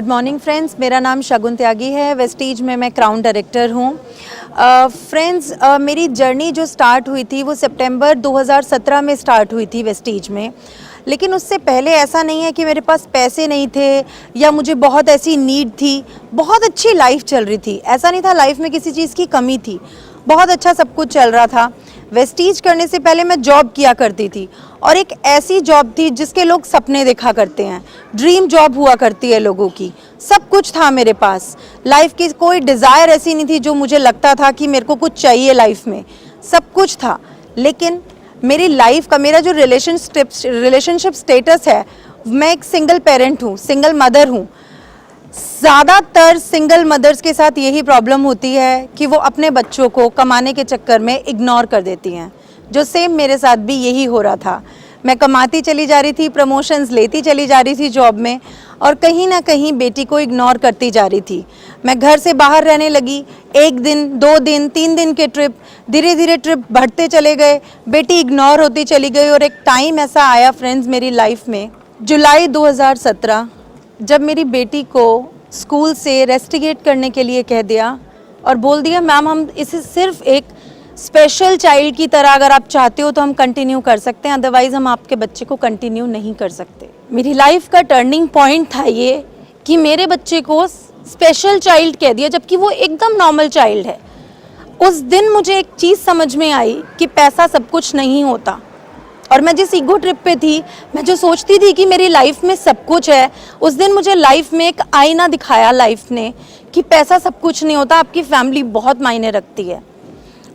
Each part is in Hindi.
गुड मॉर्निंग फ्रेंड्स, मेरा नाम शगुन त्यागी है। वेस्टीज में मैं क्राउन डायरेक्टर हूँ। फ्रेंड्स, मेरी जर्नी जो स्टार्ट हुई थी वो सितंबर 2017 में स्टार्ट हुई थी वेस्टीज में। लेकिन उससे पहले ऐसा नहीं है कि मेरे पास पैसे नहीं थे या मुझे बहुत ऐसी नीड थी। बहुत अच्छी लाइफ चल रही थी, ऐसा नहीं था लाइफ में किसी चीज़ की कमी थी, बहुत अच्छा सब कुछ चल रहा था। वेस्टीज करने से पहले मैं जॉब किया करती थी और एक ऐसी जॉब थी जिसके लोग सपने देखा करते हैं, ड्रीम जॉब हुआ करती है लोगों की। सब कुछ था मेरे पास, लाइफ की कोई डिज़ायर ऐसी नहीं थी जो मुझे लगता था कि मेरे को कुछ चाहिए लाइफ में, सब कुछ था। लेकिन मेरी लाइफ का मेरा जो रिलेशनशिप स्टेटस है, मैं एक सिंगल पेरेंट हूँ, सिंगल मदर हूँ। ज़्यादातर सिंगल मदर्स के साथ यही प्रॉब्लम होती है कि वो अपने बच्चों को कमाने के चक्कर में इग्नोर कर देती हैं, जो सेम मेरे साथ भी यही हो रहा था। मैं कमाती चली जा रही थी, प्रमोशंस लेती चली जा रही थी जॉब में, और कहीं ना कहीं बेटी को इग्नोर करती जा रही थी। मैं घर से बाहर रहने लगी, 1 दिन 2 दिन 3 दिन के ट्रिप, धीरे धीरे ट्रिप बढ़ते चले गए, बेटी इग्नोर होती चली गई। और एक टाइम ऐसा आया फ्रेंड्स मेरी लाइफ में, जुलाई 2017, जब मेरी बेटी को स्कूल से रेस्टिगेट करने के लिए कह दिया और बोल दिया मैम हम इसे सिर्फ एक स्पेशल चाइल्ड की तरह अगर आप चाहते हो तो हम कंटिन्यू कर सकते हैं, अदरवाइज़ हम आपके बच्चे को कंटिन्यू नहीं कर सकते। मेरी लाइफ का टर्निंग पॉइंट था ये कि मेरे बच्चे को स्पेशल चाइल्ड कह दिया जबकि वो एकदम नॉर्मल चाइल्ड है। उस दिन मुझे एक चीज़ समझ में आई कि पैसा सब कुछ नहीं होता। और मैं जिस ईगो ट्रिप पे थी, मैं जो सोचती थी कि मेरी लाइफ में सब कुछ है, उस दिन मुझे लाइफ में एक आईना दिखाया लाइफ ने कि पैसा सब कुछ नहीं होता, आपकी फैमिली बहुत मायने रखती है।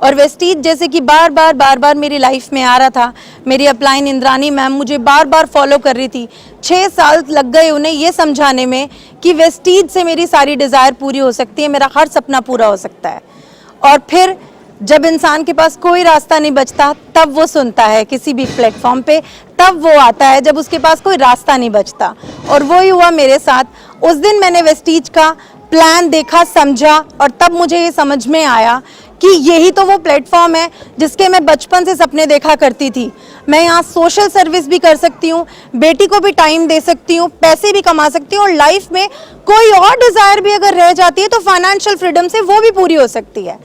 और वेस्टीज जैसे कि बार बार मेरी लाइफ में आ रहा था। मेरी अपलाइन इंद्रानी मैम मुझे बार बार फॉलो कर रही थी। 6 साल लग गए उन्हें ये समझाने में कि वेस्टीज से मेरी सारी डिज़ायर पूरी हो सकती है, मेरा हर सपना पूरा हो सकता है। और फिर जब इंसान के पास कोई रास्ता नहीं बचता तब वो सुनता है किसी भी प्लेटफॉर्म पे, तब वो आता है जब उसके पास कोई रास्ता नहीं बचता। और वही हुआ मेरे साथ। उस दिन मैंने वेस्टीज का प्लान देखा, समझा, और तब मुझे ये समझ में आया कि यही तो वो प्लेटफॉर्म है जिसके मैं बचपन से सपने देखा करती थी। मैं यहाँ सोशल सर्विस भी कर सकती हूँ, बेटी को भी टाइम दे सकती हूँ, पैसे भी कमा सकती हूँ, और लाइफ में कोई और डिज़ायर भी अगर रह जाती है तो फाइनेंशियल फ्रीडम से वो भी पूरी हो सकती है।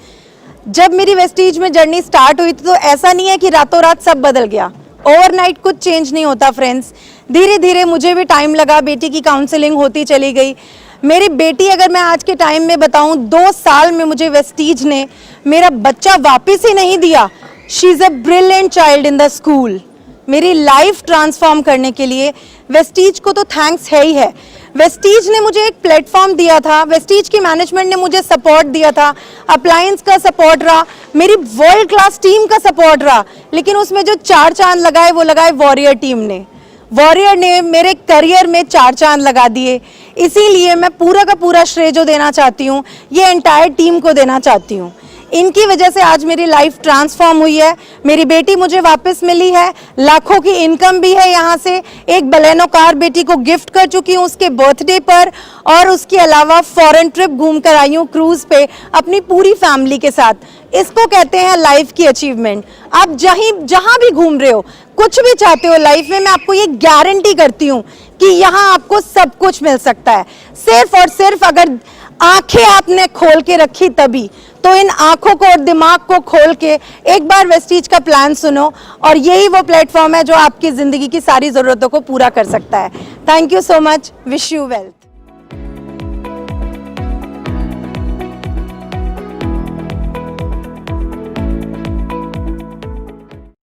जब मेरी वेस्टीज में जर्नी स्टार्ट हुई थी तो ऐसा नहीं है कि रातों रात सब बदल गया, ओवरनाइट कुछ चेंज नहीं होता फ्रेंड्स। धीरे धीरे मुझे भी टाइम लगा, बेटी की काउंसलिंग होती चली गई। मेरी बेटी, अगर मैं आज के टाइम में बताऊं, 2 साल में मुझे वेस्टीज ने मेरा बच्चा वापस ही नहीं दिया। She is a brilliant child in the school. मेरी लाइफ ट्रांसफॉर्म करने के लिए वेस्टीज को तो थैंक्स है ही है। वेस्टीज ने मुझे एक प्लेटफॉर्म दिया था, वेस्टीज की मैनेजमेंट ने मुझे सपोर्ट दिया था, अप्लायंस का सपोर्ट रहा, मेरी वर्ल्ड क्लास टीम का सपोर्ट रहा। लेकिन उसमें जो 4 चांद लगाए वो लगाए वॉरियर टीम ने। वॉरियर ने मेरे करियर में 4 चांद लगा दिए। इसीलिए मैं पूरा का पूरा श्रेय जो देना चाहती हूँ ये एंटायर टीम को देना चाहती हूँ। इनकी वजह से आज मेरी लाइफ ट्रांसफॉर्म हुई है। मेरी बेटी मुझे वापस मिली है, लाखों की इनकम भी है यहाँ से। एक बलेनो कार बेटी को गिफ्ट कर चुकी हूँ उसके बर्थडे पर, और उसके अलावा फॉरेन ट्रिप घूम कर आई हूँ क्रूज़ पे अपनी पूरी फैमिली के साथ। इसको कहते हैं लाइफ की अचीवमेंट। आप जहाँ भी घूम रहे हो, कुछ भी चाहते हो लाइफ में, मैं आपको ये गारंटी करती हूँ कि यहाँ आपको सब कुछ मिल सकता है। सिर्फ और सिर्फ अगर आंखें आपने खोल के रखी तभी। तो इन आंखों को और दिमाग को खोल के एक बार वेस्टीज का प्लान सुनो, और यही वो प्लेटफॉर्म है जो आपकी ज़िंदगी की सारी ज़रूरतों को पूरा कर सकता है। Thank you so much, wish you wealth.